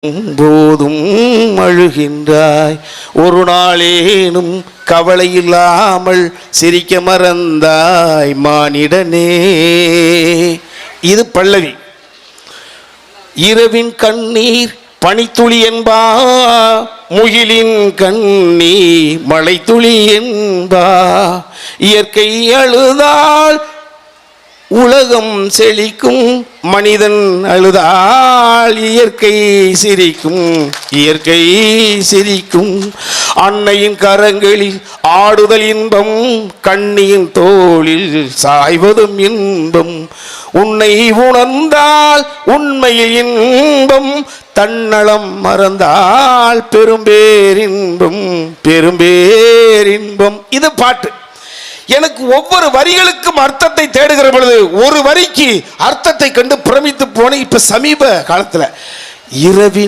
போதும் அழுகின்றாய், ஒரு நாளேனும் கவலை இல்லாமல் சிரிக்க மறந்தாய் மானிடனே. இது பல்லவி. இரவின் கண்ணீர் பனித்துளி என்பா, முகிலின் கண்ணீர் மழைத்துளி என்பா. இயற்கை அழுதால் உலகம் செழிக்கும், மனிதன் அழுதால் இயற்கை சிரிக்கும், இயற்கை சிரிக்கும். அன்னையின் கரங்களில் ஆடுதல் இன்பம், கண்ணியின் தோளில் சாய்வதும் இன்பம். உன்னை உணர்ந்தால் உண்மையில் இன்பம், தன்னலம் மறந்தால் பெரும்பேரின்பம், பெரும்பேரின்பம். இது பாட்டு. எனக்கு ஒவ்வொரு வரிகளுக்கும் அர்த்தத்தை தேடுகிற பொழுது ஒரு வரிக்கு அர்த்தத்தை கண்டு பிரமித்து போன இப்ப சமீப காலத்துல இரவின்